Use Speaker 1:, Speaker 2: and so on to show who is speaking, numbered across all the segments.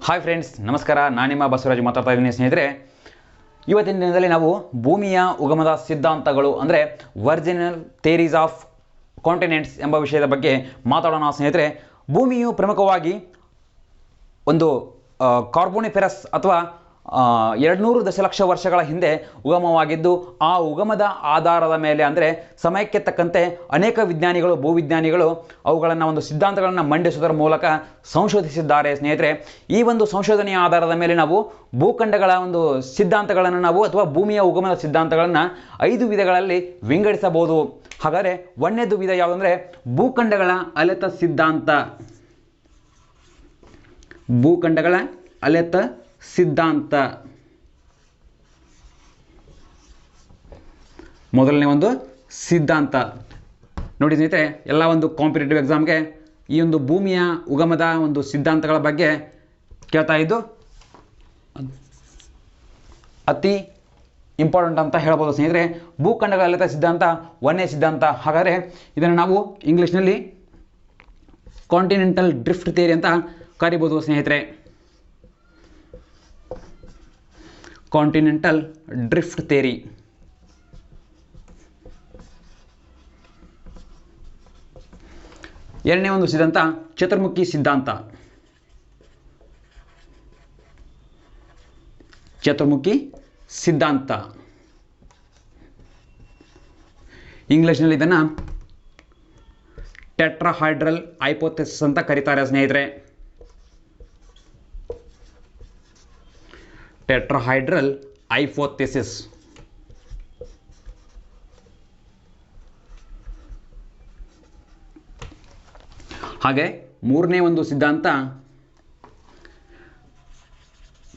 Speaker 1: Hi friends, ನಮಸ್ಕಾರ. ನಾನು ನಿಮ್ಮ ಬಸವರಾಜ್ ಮಾತಾಡ್ತಾ ಇದ್ದೀನಿ ಸ್ನೇಹಿತರೆ. ಇವತ್ತಿನ ದಿನದಲ್ಲಿ ನಾವು ಭೂಮಿಯ ಉಗಮದ ಸಿದ್ಧಾಂತಗಳು ಅಂದರೆ ವರ್ಜಿನಲ್ ಥಿಯರೀಸ್ ಆಫ್ ಕಾಂಟಿನೆಂಟ್ಸ್ ಎಂಬ ವಿಷಯದ ಬಗ್ಗೆ ಮಾತಾಡೋಣ ಸ್ನೇಹಿತರೆ. ಭೂಮಿಯು ಪ್ರಮುಖವಾಗಿ ಒಂದು ಕಾರ್ಬೋನಿಫೆರಸ್ ಅಥವಾ 200 ದಶಲಕ್ಷ ವರ್ಷಗಳ ಹಿಂದೆ ಉಗಮವಾಗಿದ್ದು, ಆ ಉಗಮದ ಆಧಾರದ ಮೇಲೆ ಅಂದರೆ ಸಮಯಕ್ಕೆ ತಕ್ಕಂತೆ ಅನೇಕ ವಿಜ್ಞಾನಿಗಳು, ಭೂವಿಜ್ಞಾನಿಗಳು ಅವುಗಳನ್ನು ಒಂದು ಸಿದ್ಧಾಂತಗಳನ್ನು ಮಂಡಿಸುವುದರ ಮೂಲಕ ಸಂಶೋಧಿಸಿದ್ದಾರೆ ಸ್ನೇಹಿತರೆ. ಈ ಒಂದು ಸಂಶೋಧನೆಯ ಆಧಾರದ ಮೇಲೆ ನಾವು ಭೂಖಂಡಗಳ ಒಂದು ಸಿದ್ಧಾಂತಗಳನ್ನು ನಾವು ಅಥವಾ ಭೂಮಿಯ ಉಗಮದ ಸಿದ್ಧಾಂತಗಳನ್ನು 5 ವಿಧಗಳಲ್ಲಿ ವಿಂಗಡಿಸಬಹುದು. ಹಾಗಾದರೆ ಒಂದನೇದು ವಿಧ ಯಾವುದಂದರೆ ಭೂಖಂಡಗಳ ಅಲೆತ ಸಿದ್ಧಾಂತ. ಭೂಖಂಡಗಳ ಅಲೆತ ಸಿದ್ಧಾಂತ ಮೊದಲನೇ ಒಂದು ಸಿದ್ಧಾಂತ. ನೋಡಿ ಸ್ನೇಹಿತರೆ, ಎಲ್ಲ ಒಂದು ಕಾಂಪಿಟೇಟಿವ್ ಎಕ್ಸಾಮ್ಗೆ ಈ ಒಂದು ಭೂಮಿಯ ಉಗಮದ ಒಂದು ಸಿದ್ಧಾಂತಗಳ ಬಗ್ಗೆ ಕೇಳ್ತಾ ಇದ್ದು ಅತಿ ಇಂಪಾರ್ಟೆಂಟ್ ಅಂತ ಹೇಳ್ಬೋದು ಸ್ನೇಹಿತರೆ. ಭೂಖಂಡಗಳ ಅಲೆತ ಸಿದ್ಧಾಂತ ಒಂದನೇ ಸಿದ್ಧಾಂತ. ಹಾಗಾದರೆ ಇದನ್ನು ನಾವು ಇಂಗ್ಲೀಷ್ನಲ್ಲಿ ಕಾಂಟಿನೆಂಟಲ್ ಡ್ರಿಫ್ಟ್ ಥಿಯರಿ ಅಂತ ಕರಿಬೋದು ಸ್ನೇಹಿತರೆ. Continental drift theory. ಎರಡನೇ ಒಂದು ಸಿದ್ಧಾಂತ ಚತುರ್ಮುಖಿ ಸಿದ್ಧಾಂತ. ಚತುರ್ಮುಖಿ ಸಿದ್ಧಾಂತ ಇಂಗ್ಲಿಷ್ನಲ್ಲಿ ಇದನ್ನು ಟೆಟ್ರಾಹೈಡ್ರಲ್ ಹೈಪೋಥೆಸಿಸ್ ಅಂತ ಕರೀತಾರೆ ಸ್ನೇಹಿತರೆ. Tetrahedral hypothesis. ಹಾಗೆ ಮೂರನೇ ಒಂದು ಸಿದ್ಧಾಂತ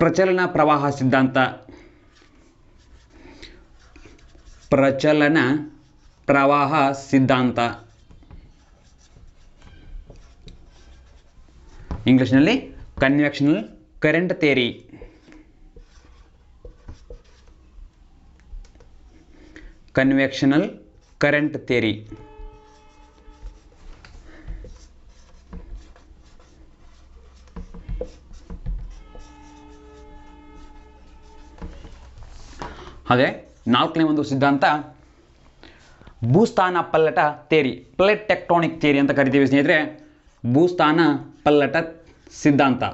Speaker 1: ಪ್ರಚಲನ ಪ್ರವಾಹ ಸಿದ್ಧಾಂತ. ಪ್ರಚಲನ ಪ್ರವಾಹ ಸಿದ್ಧಾಂತ ಇಂಗ್ಲಿಷ್ನಲ್ಲಿ convectional current theory. Convectional current theory. ಹಾಗೆ ನಾಲ್ಕನೇ ಒಂದು ಸಿದ್ಧಾಂತ ಭೂಸ್ಥಾನ ಪಲ್ಲಟ ಥಿಯರಿ, ಪ್ಲೇಟ್ ಟೆಕ್ಟಾನಿಕ್ ಥಿಯರಿ ಅಂತ ಕರಿತೀವಿ ಸ್ನೇಹಿತರೆ. ಭೂಸ್ಥಾನ ಪಲ್ಲಟ ಸಿದ್ಧಾಂತ.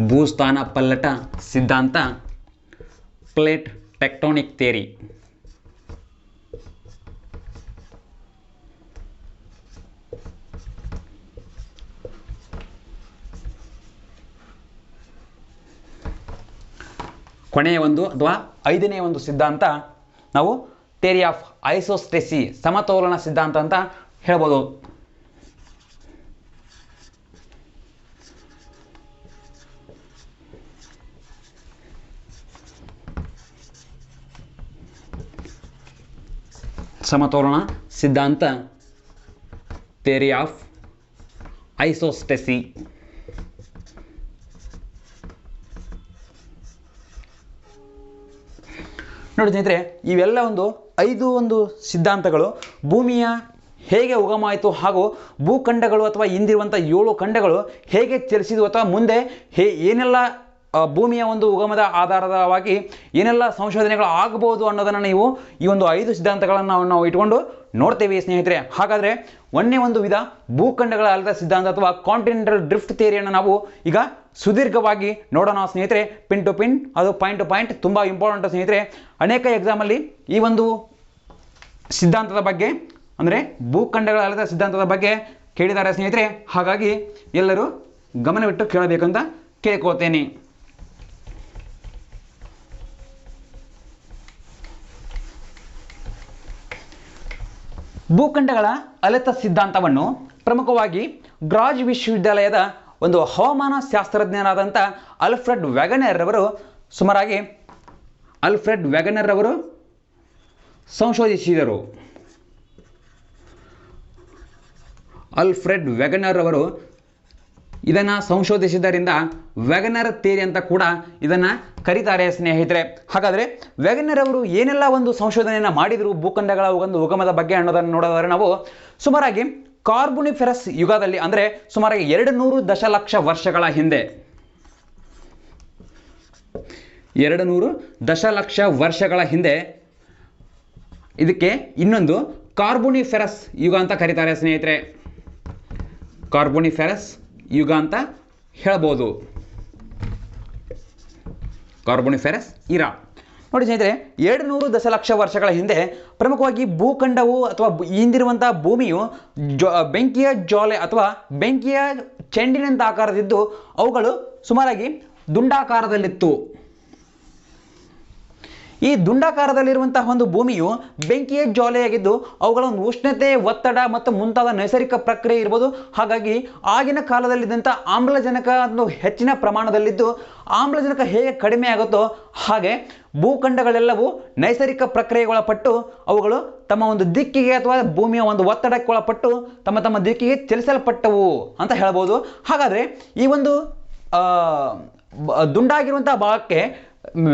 Speaker 1: ಭೂಸ್ಥಾನ ಪಲ್ಲಟ ಸಿದ್ಧಾಂತ, ಪ್ಲೇಟ್ ಟೆಕ್ಟಾನಿಕ್ ಥಿಯರಿ. ಕೊನೆಯ ಒಂದು ಅಥವಾ ಐದನೇ ಒಂದು ಸಿದ್ಧಾಂತ ನಾವು ಥಿಯರಿ ಆಫ್ ಐಸೋಸ್ಟೆಸಿ, ಸಮತೋಲನ ಸಿದ್ಧಾಂತ ಅಂತ ಹೇಳ್ಬೋದು. ಸಮತೋಲನ ಸಿದ್ಧಾಂತ, ಥಿಯರಿ ಆಫ್ ಐಸೋಸ್ಟೆಸಿ. ನೋಡಿ ಸ್ನೇಹಿತರೆ, ಇವೆಲ್ಲ ಒಂದು 5 ಸಿದ್ಧಾಂತಗಳು ಭೂಮಿಯ ಹೇಗೆ ಉಗಮ ಆಯಿತು ಹಾಗೂ ಭೂಖಂಡಗಳು ಅಥವಾ ಹಿಂದಿರುವಂಥ 7 ಖಂಡಗಳು ಹೇಗೆ ಚಲಿಸಿದವು ಅಥವಾ ಮುಂದೆ ಏನೆಲ್ಲ ಭೂಮಿಯ ಒಂದು ಉಗಮದ ಆಧಾರವಾಗಿ ಏನೆಲ್ಲ ಸಂಶೋಧನೆಗಳು ಆಗಬಹುದು ಅನ್ನೋದನ್ನು ನೀವು ಈ ಒಂದು 5 ಸಿದ್ಧಾಂತಗಳನ್ನು ನಾವು ಇಟ್ಕೊಂಡು ನೋಡ್ತೇವೆ ಸ್ನೇಹಿತರೆ. ಹಾಗಾದರೆ ಒಂದನೇ ಒಂದು ವಿಧ ಭೂಖಂಡಗಳ ಅಲೆತ ಸಿದ್ಧಾಂತ ಅಥವಾ ಕಾಂಟಿನೆಂಟಲ್ ಡ್ರಿಫ್ಟ್ ಥಿಯರಿಯನ್ನು ನಾವು ಈಗ ಸುದೀರ್ಘವಾಗಿ ನೋಡೋಣ ಸ್ನೇಹಿತರೆ. ಪಿನ್ ಟು ಪಿನ್, ಅದು ಪಾಯಿಂಟ್ ಟು ಪಾಯಿಂಟ್ ತುಂಬ ಇಂಪಾರ್ಟೆಂಟ್ ಸ್ನೇಹಿತರೆ. ಅನೇಕ ಎಕ್ಸಾಮಲ್ಲಿ ಈ ಒಂದು ಸಿದ್ಧಾಂತದ ಬಗ್ಗೆ ಅಂದರೆ ಭೂಖಂಡಗಳ ಅಲೆತ ಸಿದ್ಧಾಂತದ ಬಗ್ಗೆ ಕೇಳಿದ್ದಾರೆ ಸ್ನೇಹಿತರೆ. ಹಾಗಾಗಿ ಎಲ್ಲರೂ ಗಮನವಿಟ್ಟು ಕೇಳಬೇಕಂತ ಕೇಳ್ಕೋತೇನೆ. ಭೂಖಂಡಗಳ ಅಲೆತ ಸಿದ್ಧಾಂತವನ್ನು ಪ್ರಮುಖವಾಗಿ ಗ್ರಾಜ್ ವಿಶ್ವವಿದ್ಯಾಲಯದ ಒಂದು ಹವಾಮಾನ ಶಾಸ್ತ್ರಜ್ಞರಾದಂಥ ಆಲ್ಫ್ರೆಡ್ ವ್ಯಾಗನರ್ ಅವರು ಸಂಶೋಧಿಸಿದರು. ಆಲ್ಫ್ರೆಡ್ ವ್ಯಾಗನರ್ ಅವರು ಇದನ್ನು ಸಂಶೋಧಿಸಿದ್ದರಿಂದ ವೆಗನರ್ ಥಿಯರಿ ಅಂತ ಕೂಡ ಇದನ್ನು ಕರೀತಾರೆ ಸ್ನೇಹಿತರೆ. ಹಾಗಾದರೆ ವೆಗನರ್ ಅವರು ಏನೆಲ್ಲ ಒಂದು ಸಂಶೋಧನೆಯನ್ನು ಮಾಡಿದರು ಭೂಖಂಡಗಳ ಒಂದು ಉಗಮದ ಬಗ್ಗೆ ಅನ್ನೋದನ್ನು ನೋಡೋದಾದ್ರೆ ನಾವು ಸುಮಾರಾಗಿ ಕಾರ್ಬೊನಿಫೆರಸ್ ಯುಗದಲ್ಲಿ ಅಂದರೆ ಸುಮಾರಾಗಿ 200 ದಶಲಕ್ಷ ವರ್ಷಗಳ ಹಿಂದೆ 200 ದಶಲಕ್ಷ ವರ್ಷಗಳ ಹಿಂದೆ ಇದಕ್ಕೆ ಇನ್ನೊಂದು ಕಾರ್ಬೊನಿಫೆರಸ್ ಯುಗ ಅಂತ ಕರೀತಾರೆ ಸ್ನೇಹಿತರೆ. ಕಾರ್ಬೊನಿಫೆರಸ್ ಯುಗ ಅಂತ ಹೇಳ್ಬೋದು. ಕಾರ್ಬೊನಿಫೆರಸ್ ಇರಾ ನೋಡಿ ಸ್ನೇಹಿತರೆ, 200 ದಶಲಕ್ಷ ವರ್ಷಗಳ ಹಿಂದೆ ಪ್ರಮುಖವಾಗಿ ಭೂಖಂಡವು ಅಥವಾ ಹಿಂದಿರುವಂಥ ಭೂಮಿಯು ಬೆಂಕಿಯ ಜ್ವಾಲೆ ಅಥವಾ ಬೆಂಕಿಯ ಚೆಂಡಿನಂಥ ಆಕಾರದಿದ್ದು ಅವುಗಳು ಸುಮಾರಾಗಿ ದುಂಡಾಕಾರದಲ್ಲಿತ್ತು. ಈ ದುಂಡಾಕಾರದಲ್ಲಿರುವಂತಹ ಒಂದು ಭೂಮಿಯು ಬೆಂಕಿಯ ಜ್ವಾಲೆಯಾಗಿದ್ದು ಅವುಗಳ ಒಂದು ಉಷ್ಣತೆ, ಒತ್ತಡ ಮತ್ತು ಮುಂತಾದ ನೈಸರ್ಗಿಕ ಪ್ರಕ್ರಿಯೆ ಇರ್ಬೋದು. ಹಾಗಾಗಿ ಆಗಿನ ಕಾಲದಲ್ಲಿದ್ದಂಥ ಆಮ್ಲಜನಕ ಒಂದು ಹೆಚ್ಚಿನ ಪ್ರಮಾಣದಲ್ಲಿದ್ದು ಆಮ್ಲಜನಕ ಹೇಗೆ ಕಡಿಮೆ ಆಗುತ್ತೋ ಹಾಗೆ ಭೂಖಂಡಗಳೆಲ್ಲವೂ ನೈಸರ್ಗಿಕ ಪ್ರಕ್ರಿಯೆಗೊಳಪಟ್ಟು ಅವುಗಳು ತಮ್ಮ ಒಂದು ದಿಕ್ಕಿಗೆ ಅಥವಾ ಭೂಮಿಯ ಒಂದು ಒತ್ತಡಕ್ಕೆ ಒಳಪಟ್ಟು ತಮ್ಮ ತಮ್ಮ ದಿಕ್ಕಿಗೆ ಚಲಿಸಲ್ಪಟ್ಟವು ಅಂತ ಹೇಳ್ಬೋದು. ಹಾಗಾದರೆ ಈ ಒಂದು ದುಂಡಾಗಿರುವಂಥ ಭಾಗಕ್ಕೆ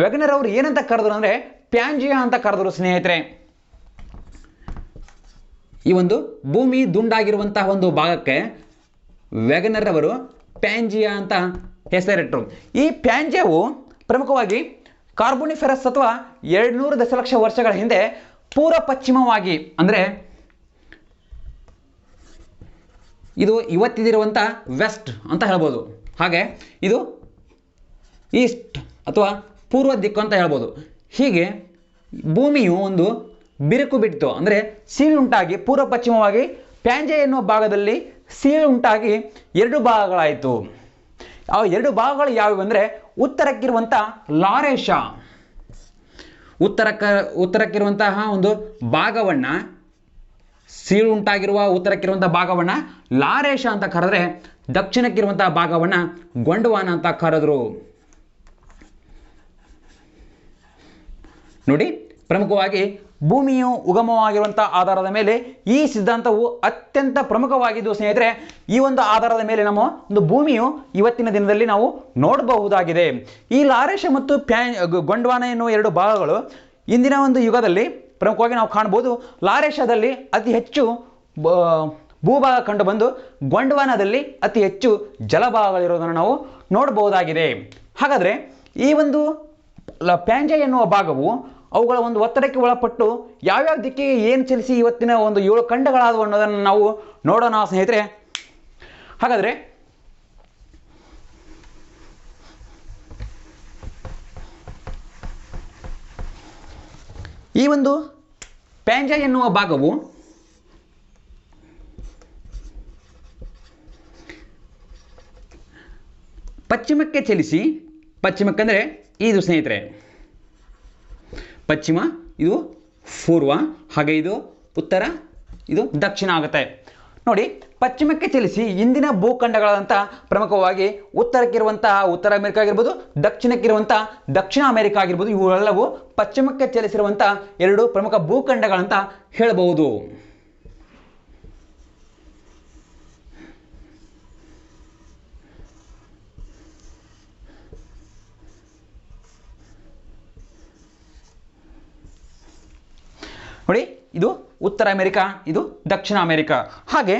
Speaker 1: ವೆಗನರ್ ಅವರು ಏನಂತ ಕರೆದ್ರು ಅಂದರೆ ಪ್ಯಾಂಜಿಯಾ ಅಂತ ಕರೆದರು ಸ್ನೇಹಿತರೆ. ಈ ಒಂದು ಭೂಮಿ ದುಂಡಾಗಿರುವಂತಹ ಒಂದು ಭಾಗಕ್ಕೆ ವೆಗನರ್ ಅವರು ಪ್ಯಾಂಜಿಯಾ ಅಂತ ಹೆಸರಿಟ್ಟರು. ಈ ಪ್ಯಾಂಜಿಯಾವು ಪ್ರಮುಖವಾಗಿ ಕಾರ್ಬೊನಿಫೆರಸ್ ಅಥವಾ 200 ದಶಲಕ್ಷ ವರ್ಷಗಳ ಹಿಂದೆ ಪೂರ್ವ ಪಶ್ಚಿಮವಾಗಿ ಅಂದರೆ ಇದು ಇವತ್ತಿದಿರುವಂಥ ವೆಸ್ಟ್ ಅಂತ ಹೇಳ್ಬೋದು. ಹಾಗೆ ಇದು ಈಸ್ಟ್ ಅಥವಾ ಪೂರ್ವ ದಿಕ್ಕು ಅಂತ ಹೇಳ್ಬೋದು. ಹೀಗೆ ಭೂಮಿಯು ಒಂದು ಬಿರುಕು ಬಿಟ್ಟಿತು ಅಂದರೆ ಸೀಳುಂಟಾಗಿ ಪೂರ್ವ ಪಶ್ಚಿಮವಾಗಿ ಪ್ಯಾಂಜೆ ಎನ್ನುವ ಭಾಗದಲ್ಲಿ ಸೀಳುಂಟಾಗಿ 2 ಭಾಗಗಳಾಯಿತು. ಆ 2 ಭಾಗಗಳು ಯಾವುವು ಅಂದರೆ ಉತ್ತರಕ್ಕಿರುವಂಥ ಲಾರೇಶ, ಉತ್ತರಕ್ಕಿರುವಂತಹ ಒಂದು ಭಾಗವನ್ನು ಸೀಳುಂಟಾಗಿರುವ ಉತ್ತರಕ್ಕಿರುವಂಥ ಭಾಗವನ್ನು ಲಾರೇಶ ಅಂತ ಕರೆದ್ರೆ ದಕ್ಷಿಣಕ್ಕಿರುವಂತಹ ಭಾಗವನ್ನು ಗೊಂಡವಾನ ಅಂತ ಕರೆದ್ರು. ನೋಡಿ, ಪ್ರಮುಖವಾಗಿ ಭೂಮಿಯು ಉಗಮವಾಗಿರುವಂಥ ಆಧಾರದ ಮೇಲೆ ಈ ಸಿದ್ಧಾಂತವು ಅತ್ಯಂತ ಪ್ರಮುಖವಾಗಿದ್ದು ಸ್ನೇಹಿತರೆ. ಈ ಒಂದು ಆಧಾರದ ಮೇಲೆ ನಮ್ಮ ಒಂದು ಭೂಮಿಯು ಇವತ್ತಿನ ದಿನದಲ್ಲಿ ನಾವು ನೋಡಬಹುದಾಗಿದೆ. ಈ ಲಾರೇಶ ಮತ್ತು ಗೊಂಡವಾನ ಎನ್ನುವ 2 ಭಾಗಗಳು ಇಂದಿನ ಒಂದು ಯುಗದಲ್ಲಿ ಪ್ರಮುಖವಾಗಿ ನಾವು ಕಾಣ್ಬೋದು. ಲಾರೇಶದಲ್ಲಿ ಅತಿ ಹೆಚ್ಚು ಭೂಭಾಗ ಕಂಡು ಬಂದು ಗೊಂಡವಾನದಲ್ಲಿ ಅತಿ ಹೆಚ್ಚು ಜಲಭಾಗಗಳಿರೋದನ್ನು ನಾವು ನೋಡಬಹುದಾಗಿದೆ. ಹಾಗಾದರೆ ಈ ಒಂದು ಪ್ಯಾಂಜೆ ಎನ್ನುವ ಭಾಗವು ಅವುಗಳ ಒಂದು ಒತ್ತಡಕ್ಕೆ ಒಳಪಟ್ಟು ಯಾವ್ಯಾವ ದಿಕ್ಕಿಗೆ ಏನು ಚಲಿಸಿ ಇವತ್ತಿನ ಒಂದು 7 ಖಂಡಗಳಾದವು ಅನ್ನೋದನ್ನು ನಾವು ನೋಡೋಣ ಸ್ನೇಹಿತರೆ. ಹಾಗಾದರೆ ಈ ಒಂದು ಪ್ಯಾಂಜೆ ಎನ್ನುವ ಭಾಗವು ಪಶ್ಚಿಮಕ್ಕೆ ಚಲಿಸಿ, ಪಶ್ಚಿಮಕ್ಕೆಂದರೆ ಇದು ಸ್ನೇಹಿತರೆ ಪಶ್ಚಿಮ, ಇದು ಪೂರ್ವ, ಹಾಗೆ ಇದು ಉತ್ತರ, ಇದು ದಕ್ಷಿಣ ಆಗುತ್ತೆ. ನೋಡಿ, ಪಶ್ಚಿಮಕ್ಕೆ ಚಲಿಸಿ ಇಂದಿನ ಭೂಖಂಡಗಳಾದಂಥ ಪ್ರಮುಖವಾಗಿ ಉತ್ತರಕ್ಕಿರುವಂತಹ ಉತ್ತರ ಅಮೆರಿಕ ಆಗಿರ್ಬೋದು, ದಕ್ಷಿಣಕ್ಕಿರುವಂಥ ದಕ್ಷಿಣ ಅಮೆರಿಕ ಆಗಿರ್ಬೋದು, ಇವುಗಳೆಲ್ಲವೂ ಪಶ್ಚಿಮಕ್ಕೆ ಚಲಿಸಿರುವಂಥ 2 ಪ್ರಮುಖ ಭೂಖಂಡಗಳಂತ ಹೇಳಬಹುದು. ನೋಡಿ, ಇದು ಉತ್ತರ ಅಮೆರಿಕ, ಇದು ದಕ್ಷಿಣ ಅಮೆರಿಕ. ಹಾಗೆ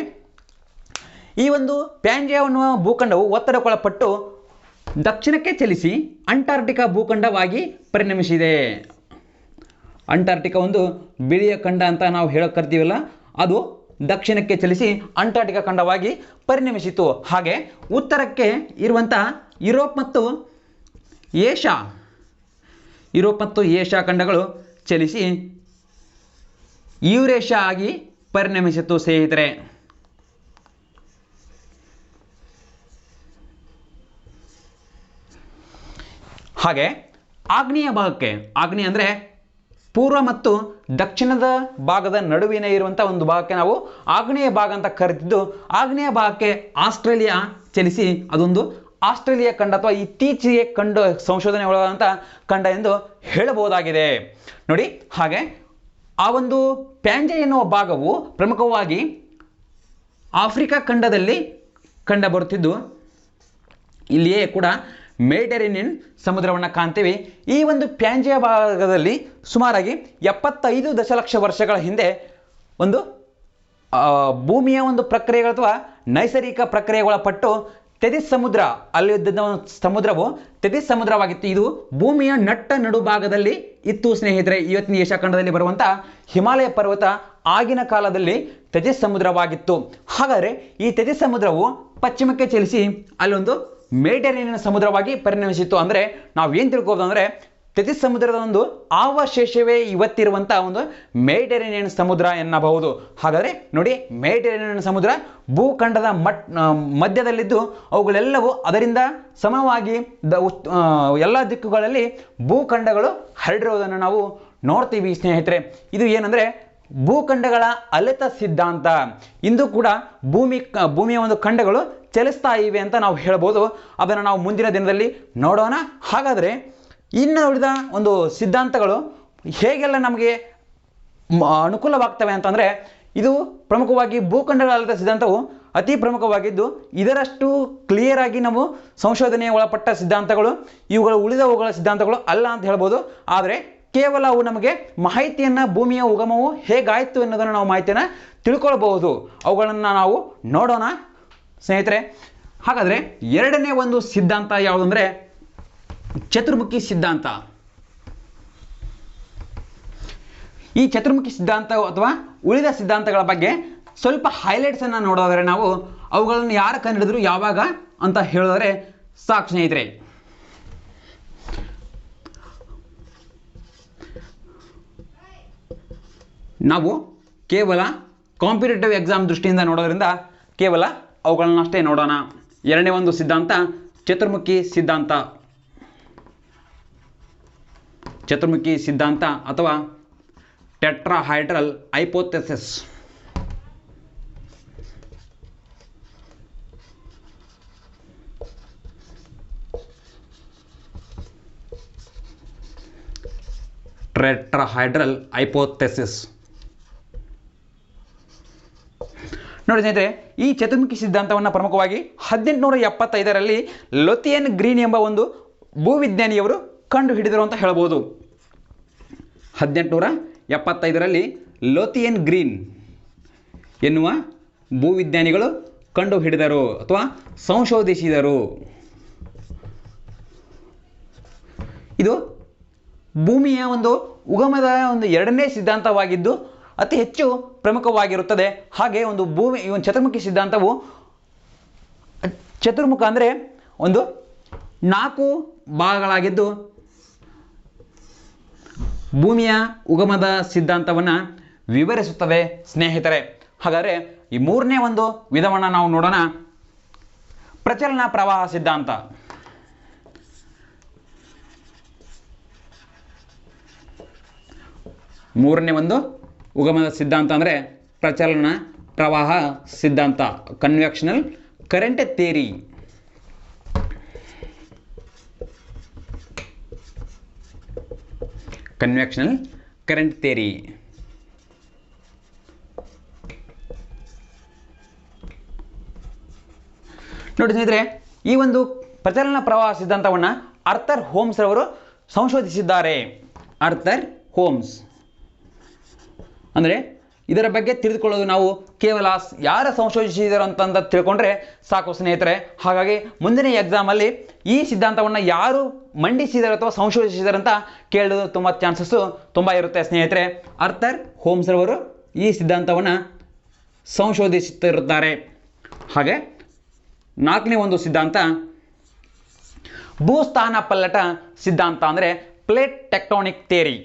Speaker 1: ಈ ಒಂದು ಪ್ಯಾಂಜಿಯಾ ಅನ್ನುವ ಭೂಖಂಡವು ಒತ್ತಡಕ್ಕೊಳಪಟ್ಟು ದಕ್ಷಿಣಕ್ಕೆ ಚಲಿಸಿ ಅಂಟಾರ್ಟಿಕಾ ಭೂಖಂಡವಾಗಿ ಪರಿಣಮಿಸಿದೆ. ಅಂಟಾರ್ಟಿಕಾ ಒಂದು ಬಿಳಿಯ ಖಂಡ ಅಂತ ನಾವು ಹೇಳಕ್ ಕರಿತೀವಲ್ಲ, ಅದು ದಕ್ಷಿಣಕ್ಕೆ ಚಲಿಸಿ ಅಂಟಾರ್ಟಿಕಾ ಖಂಡವಾಗಿ ಪರಿಣಮಿಸಿತು. ಹಾಗೆ ಉತ್ತರಕ್ಕೆ ಇರುವಂತಹ ಯುರೋಪ್ ಮತ್ತು ಏಷ್ಯಾ ಖಂಡಗಳು ಚಲಿಸಿ ಯೂರೇಷ್ಯಾ ಆಗಿ ಪರಿಣಮಿಸಿತು ಸ್ನೇಹಿತರೆ. ಹಾಗೆ ಆಗ್ನೇಯ ಭಾಗಕ್ಕೆ, ಆಗ್ನೇಯ ಅಂದರೆ ಪೂರ್ವ ಮತ್ತು ದಕ್ಷಿಣದ ಭಾಗದ ನಡುವಿನ ಇರುವಂಥ ಒಂದು ಭಾಗಕ್ಕೆ ನಾವು ಆಗ್ನೇಯ ಭಾಗ ಅಂತ ಕರೆದಿದ್ದು, ಆಗ್ನೇಯ ಭಾಗಕ್ಕೆ ಆಸ್ಟ್ರೇಲಿಯಾ ಚಲಿಸಿ ಅದೊಂದು ಆಸ್ಟ್ರೇಲಿಯಾ ಖಂಡ ಅಥವಾ ಇತ್ತೀಚೆಗೆ ಸಂಶೋಧನೆ ಒಳಗಾದಂಥ ಖಂಡ ಎಂದು ಹೇಳಬಹುದಾಗಿದೆ. ನೋಡಿ, ಹಾಗೆ ಆ ಒಂದು ಪ್ಯಾಂಜೆ ಎನ್ನುವ ಭಾಗವು ಪ್ರಮುಖವಾಗಿ ಆಫ್ರಿಕಾ ಖಂಡದಲ್ಲಿ ಕಂಡುಬರುತ್ತಿದ್ದು ಇಲ್ಲಿಯೇ ಕೂಡ ಮೆಡಿಟರೇನಿಯನ್ ಸಮುದ್ರವನ್ನು ಕಾಣ್ತೀವಿ. ಈ ಒಂದು ಪ್ಯಾಂಜಿಯಾ ಭಾಗದಲ್ಲಿ ಸುಮಾರಾಗಿ 75 ದಶಲಕ್ಷ ವರ್ಷಗಳ ಹಿಂದೆ ಒಂದು ಭೂಮಿಯ ಒಂದು ಪ್ರಕ್ರಿಯೆಗಳು ಅಥವಾ ನೈಸರ್ಗಿಕ ಪ್ರಕ್ರಿಯೆಗೊಳಪಟ್ಟು ತೆದಿಸ್ ಸಮುದ್ರ, ಅಲ್ಲಿದ್ದ ಸಮುದ್ರವು ತೆದಿಸ್ ಸಮುದ್ರವಾಗಿತ್ತು. ಇದು ಭೂಮಿಯ ನಟ್ಟ ನಡುಭಾಗದಲ್ಲಿ ಇತ್ತು ಸ್ನೇಹಿತರೆ. ಇವತ್ತಿನ ಏಷ್ಯಾ ಖಂಡದಲ್ಲಿ ಬರುವಂಥ ಹಿಮಾಲಯ ಪರ್ವತ ಆಗಿನ ಕಾಲದಲ್ಲಿ ತೆದಿಸ್ ಸಮುದ್ರವಾಗಿತ್ತು. ಹಾಗಾದರೆ ಈ ತೆದಿಸ್ ಸಮುದ್ರವು ಪಶ್ಚಿಮಕ್ಕೆ ಚಲಿಸಿ ಅಲ್ಲೊಂದು ಮೆಡಿಟರೇನಿಯನ್ ಸಮುದ್ರವಾಗಿ ಪರಿಣಮಿಸಿತ್ತು. ಅಂದರೆ ನಾವು ಏನು ತಿಳ್ಕೋಬೋದು ಅಂದರೆ ತೆದಿಸ್ ಸಮುದ್ರದ ಒಂದು ಅವಶೇಷವೇ ಇವತ್ತಿರುವಂಥ ಒಂದು ಮೆಡಿಟರೇನಿಯನ್ ಸಮುದ್ರ ಎನ್ನಬಹುದು. ಹಾಗಾದರೆ ನೋಡಿ, ಮೆಡಿಟರೇನಿಯನ್ ಸಮುದ್ರ ಭೂಖಂಡದ ಮಧ್ಯದಲ್ಲಿದ್ದು ಅವುಗಳೆಲ್ಲವೂ ಅದರಿಂದ ಸಮವಾಗಿ ಎಲ್ಲ ದಿಕ್ಕುಗಳಲ್ಲಿ ಭೂಖಂಡಗಳು ಹರಡಿರುವುದನ್ನು ನಾವು ನೋಡ್ತೀವಿ ಸ್ನೇಹಿತರೆ. ಇದು ಏನಂದರೆ ಭೂಖಂಡಗಳ ಅಲೆತ ಸಿದ್ಧಾಂತ. ಇಂದು ಕೂಡ ಭೂಮಿಯ ಒಂದು ಖಂಡಗಳು ಚಲಿಸ್ತಾ ಇವೆ ಅಂತ ನಾವು ಹೇಳ್ಬೋದು. ಅದನ್ನು ನಾವು ಮುಂದಿನ ದಿನದಲ್ಲಿ ನೋಡೋಣ. ಹಾಗಾದರೆ ಇನ್ನು ಉಳಿದ ಒಂದು ಸಿದ್ಧಾಂತಗಳು ಹೇಗೆಲ್ಲ ನಮಗೆ ಅನುಕೂಲವಾಗ್ತವೆ ಅಂತಂದರೆ, ಇದು ಪ್ರಮುಖವಾಗಿ ಭೂಖಂಡಗಳ ಅಲೆತ ಸಿದ್ಧಾಂತವು ಅತಿ ಪ್ರಮುಖವಾಗಿದ್ದು ಇದರಷ್ಟು ಕ್ಲಿಯರ್ ಆಗಿ ನಾವು ಸಂಶೋಧನೆಯ ಒಳಪಟ್ಟ ಸಿದ್ಧಾಂತಗಳು ಇವುಗಳು ಉಳಿದವುಗಳ ಸಿದ್ಧಾಂತಗಳು ಅಲ್ಲ ಅಂತ ಹೇಳ್ಬೋದು. ಆದರೆ ಕೇವಲ ಅವು ನಮಗೆ ಮಾಹಿತಿಯನ್ನು, ಭೂಮಿಯ ಉಗಮವು ಹೇಗಾಯಿತು ಅನ್ನೋದನ್ನು ನಾವು ಮಾಹಿತಿಯನ್ನು ತಿಳ್ಕೊಳ್ಬಹುದು. ಅವುಗಳನ್ನು ನಾವು ನೋಡೋಣ ಸ್ನೇಹಿತರೆ. ಹಾಗಾದರೆ ಎರಡನೇ ಒಂದು ಸಿದ್ಧಾಂತ ಯಾವುದಂದರೆ ಚತುರ್ಮುಖಿ ಸಿದ್ಧಾಂತ. ಈ ಚತುರ್ಮುಖಿ ಸಿದ್ಧಾಂತ ಅಥವಾ ಉಳಿದ ಸಿದ್ಧಾಂತಗಳ ಬಗ್ಗೆ ಸ್ವಲ್ಪ ಹೈಲೈಟ್ಸ್ ಅನ್ನು ನೋಡೋದಾದರೆ ನಾವು ಅವುಗಳನ್ನು ಯಾರು ಕಂಡುಹಿಡಿದ್ರು ಯಾವಾಗ ಅಂತ ಹೇಳಿದರೆ ಸಾಕು ಸ್ನೇಹಿತರೆ. ನಾವು ಕೇವಲ ಕಾಂಪಿಟೇಟಿವ್ ಎಕ್ಸಾಮ್ ದೃಷ್ಟಿಯಿಂದ ನೋಡೋದ್ರಿಂದ ಕೇವಲ ಅವುಗಳನ್ನಷ್ಟೇ ನೋಡೋಣ. ಎರಡನೇ ಒಂದು ಸಿದ್ಧಾಂತ ಚತುರ್ಮುಖಿ ಸಿದ್ಧಾಂತ. ಚತುರ್ಮುಖಿ ಸಿದ್ಧಾಂತ ಅಥವಾ ಟೆಟ್ರಾಹೈಡ್ರಲ್ ಹೈಪೋಥೆಸಿಸ್. ಟೆಟ್ರಾಹೈಡ್ರಲ್ ಹೈಪೋಥೆಸಿಸ್ ನೋಡಿ ಸ್ನೇಹಿತರೆ, ಈ ಚತುರ್ಮುಖಿ ಸಿದ್ಧಾಂತವನ್ನು ಪ್ರಮುಖವಾಗಿ 1875ರಲ್ಲಿ ಲೊಥಿಯನ್ ಗ್ರೀನ್ ಎಂಬ ಒಂದು ಭೂವಿಜ್ಞಾನಿಯವರು ಕಂಡು ಹಿಡಿದರು ಅಂತ ಹೇಳ್ಬೋದು. 1875ರಲ್ಲಿ ಲೊಥಿಯನ್ ಗ್ರೀನ್ ಎನ್ನುವ ಭೂವಿಜ್ಞಾನಿಗಳು ಕಂಡು ಹಿಡಿದರು ಅಥವಾ ಸಂಶೋಧಿಸಿದರು. ಇದು ಭೂಮಿಯ ಒಂದು ಉಗಮದ ಒಂದು ಎರಡನೇ ಸಿದ್ಧಾಂತವಾಗಿದ್ದು ಅತಿ ಹೆಚ್ಚು ಪ್ರಮುಖವಾಗಿರುತ್ತದೆ. ಹಾಗೆ ಒಂದು ಚತುರ್ಮುಖಿ ಸಿದ್ಧಾಂತವು ಚತುರ್ಮುಖ ಅಂದರೆ ಒಂದು 4 ಭಾಗಗಳಾಗಿದ್ದು ಭೂಮಿಯ ಉಗಮದ ಸಿದ್ಧಾಂತವನ್ನು ವಿವರಿಸುತ್ತದೆ ಸ್ನೇಹಿತರೆ. ಹಾಗಾದರೆ ಈ ಮೂರನೇ ಒಂದು ವಿಧವನ್ನು ನಾವು ನೋಡೋಣ, ಪ್ರಚಲನ ಪ್ರವಾಹ ಸಿದ್ಧಾಂತ. ಮೂರನೇ ಒಂದು ಉಗಮದ ಸಿದ್ಧಾಂತ ಅಂದರೆ ಪ್ರಚಲನ ಪ್ರವಾಹ ಸಿದ್ಧಾಂತ, convectional current theory. Convectional current theory ನೋಡಿ ಸ್ನೇಹಿತರೆ, ಈ ಒಂದು ಪ್ರಚಲನ ಪ್ರವಾಹ ಸಿದ್ಧಾಂತವನ್ನು ಆರ್ಥರ್ ಹೋಮ್ಸ್ ರವರು ಸಂಶೋಧಿಸಿದ್ದಾರೆ. ಆರ್ಥರ್ ಹೋಮ್ಸ್ ಅಂದರೆ ಇದರ ಬಗ್ಗೆ ತಿಳಿದುಕೊಳ್ಳೋದು ನಾವು ಕೇವಲ ಯಾರು ಸಂಶೋಧಿಸಿದರು ಅಂತ ತಿಳ್ಕೊಂಡ್ರೆ ಸಾಕು ಸ್ನೇಹಿತರೆ. ಹಾಗಾಗಿ ಮುಂದಿನ ಎಕ್ಸಾಮಲ್ಲಿ ಈ ಸಿದ್ಧಾಂತವನ್ನು ಯಾರು ಮಂಡಿಸಿದ್ದಾರೆ ಅಥವಾ ಸಂಶೋಧಿಸಿದ್ದಾರೆ ಅಂತ ಕೇಳೋದು ತುಂಬ ಚಾನ್ಸಸ್ಸು ತುಂಬ ಇರುತ್ತೆ ಸ್ನೇಹಿತರೆ. ಆರ್ಥರ್ ಹೋಮ್ಸ್ ರವರು ಈ ಸಿದ್ಧಾಂತವನ್ನು ಸಂಶೋಧಿಸುತ್ತಿರುತ್ತಾರೆ. ಹಾಗೆ ನಾಲ್ಕನೇ ಒಂದು ಸಿದ್ಧಾಂತ ಭೂಸ್ಥಾನ ಪಲ್ಲಟ ಸಿದ್ಧಾಂತ ಅಂದರೆ ಪ್ಲೇಟ್ ಟೆಕ್ಟೋನಿಕ್ ಥಿಯರಿ.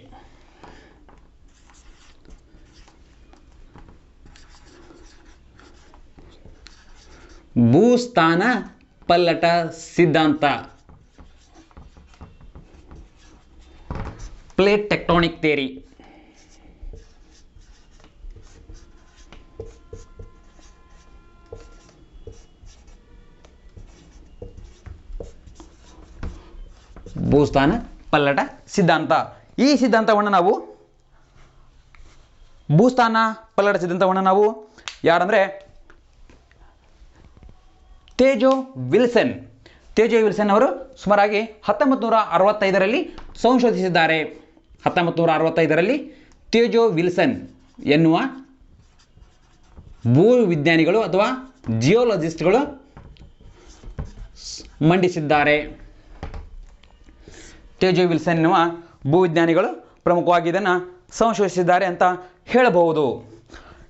Speaker 1: ಭೂಸ್ಥಾನ ಪಲ್ಲಟ ಸಿದ್ಧಾಂತ, ಪ್ಲೇಟ್ ಟೆಕ್ಟೋನಿಕ್ ಥಿಯರಿ. ಭೂಸ್ಥಾನ ಪಲ್ಲಟ ಸಿದ್ಧಾಂತ. ಈ ಸಿದ್ಧಾಂತವನ್ನು ನಾವು ಭೂಸ್ಥಾನ ಪಲ್ಲಟ ಸಿದ್ಧಾಂತವನ್ನು ನಾವು ಯಾರಂದರೆ ತೇಜೋ ವಿಲ್ಸನ್. ತೇಜೋ ವಿಲ್ಸನ್ ಅವರು ಸುಮಾರಾಗಿ 1965ರಲ್ಲಿ ಸಂಶೋಧಿಸಿದ್ದಾರೆ. 1965ರಲ್ಲಿ ತೇಜೋ ವಿಲ್ಸನ್ ಎನ್ನುವ ಭೂವಿಜ್ಞಾನಿಗಳು ಅಥವಾ ಜಿಯೋಲಜಿಸ್ಟ್ಗಳು ಮಂಡಿಸಿದ್ದಾರೆ. ತೇಜೋ ವಿಲ್ಸನ್ ಎನ್ನುವ ಭೂವಿಜ್ಞಾನಿಗಳು ಪ್ರಮುಖವಾಗಿ ಇದನ್ನು ಸಂಶೋಧಿಸಿದ್ದಾರೆ ಅಂತ ಹೇಳಬಹುದು.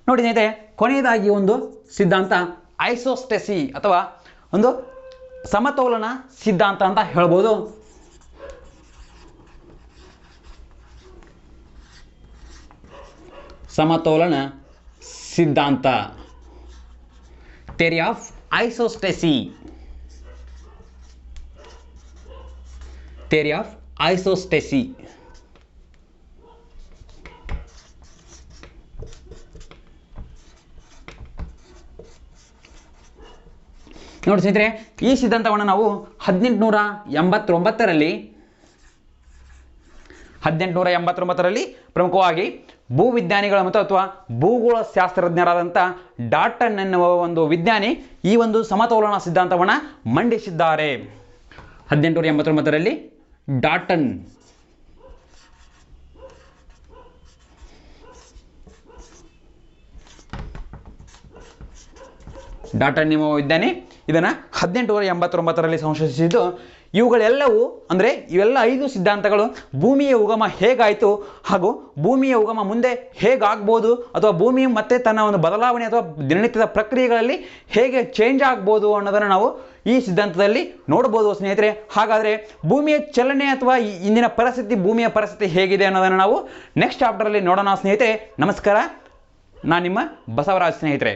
Speaker 1: ನೋಡಿ ಸ್ನೇಹಿತರೆ, ಕೊನೆಯದಾಗಿ ಒಂದು ಸಿದ್ಧಾಂತ ಐಸೋಸ್ಟೆಸಿ ಅಥವಾ ಒಂದು ಸಮತೋಲನ ಸಿದ್ಧಾಂತ ಅಂತ ಹೇಳ್ಬೋದು. ಸಮತೋಲನ ಸಿದ್ಧಾಂತ, theory of isostasy. Theory of isostasy. ನೋಡಿ ಸ್ನೇಹಿತರೆ, ಈ ಸಿದ್ಧಾಂತವನ್ನು ನಾವು 1889ರಲ್ಲಿ ಪ್ರಮುಖವಾಗಿ ಭೂವಿಜ್ಞಾನಿಗಳ ಮತ್ತು ಅಥವಾ ಭೂಗೋಳ ಶಾಸ್ತ್ರಜ್ಞರಾದಂಥ ಡಾಲ್ಟನ್ ಎನ್ನುವ ಒಂದು ವಿಜ್ಞಾನಿ ಈ ಒಂದು ಸಮತೋಲನ ಸಿದ್ಧಾಂತವನ್ನು ಮಂಡಿಸಿದ್ದಾರೆ. 1889ರಲ್ಲಿ ಡಾಲ್ಟನ್ ಎನ್ನುವ ವಿಜ್ಞಾನಿ ಇದನ್ನು 1889ರಲ್ಲಿ ಸಂಶೋಧಿಸಿದ್ದು. ಇವುಗಳೆಲ್ಲವೂ ಅಂದರೆ ಇವೆಲ್ಲ 5 ಸಿದ್ಧಾಂತಗಳು ಭೂಮಿಯ ಉಗಮ ಹೇಗಾಯಿತು ಹಾಗೂ ಭೂಮಿಯ ಉಗಮ ಮುಂದೆ ಹೇಗಾಗ್ಬೋದು ಅಥವಾ ಭೂಮಿ ಮತ್ತೆ ತನ್ನ ಒಂದು ಬದಲಾವಣೆ ಅಥವಾ ದಿನನಿತ್ಯದ ಪ್ರಕ್ರಿಯೆಗಳಲ್ಲಿ ಹೇಗೆ ಚೇಂಜ್ ಆಗ್ಬೋದು ಅನ್ನೋದನ್ನು ನಾವು ಈ ಸಿದ್ಧಾಂತದಲ್ಲಿ ನೋಡ್ಬೋದು ಸ್ನೇಹಿತರೆ. ಹಾಗಾದರೆ ಭೂಮಿಯ ಚಲನೆ ಅಥವಾ ಇಂದಿನ ಪರಿಸ್ಥಿತಿ, ಭೂಮಿಯ ಪರಿಸ್ಥಿತಿ ಹೇಗಿದೆ ಅನ್ನೋದನ್ನು ನಾವು ನೆಕ್ಸ್ಟ್ ಚಾಪ್ಟರಲ್ಲಿ ನೋಡೋಣ ಸ್ನೇಹಿತರೆ. ನಮಸ್ಕಾರ, ನಾನು ನಿಮ್ಮ ಬಸವರಾಜ್ ಸ್ನೇಹಿತರೆ.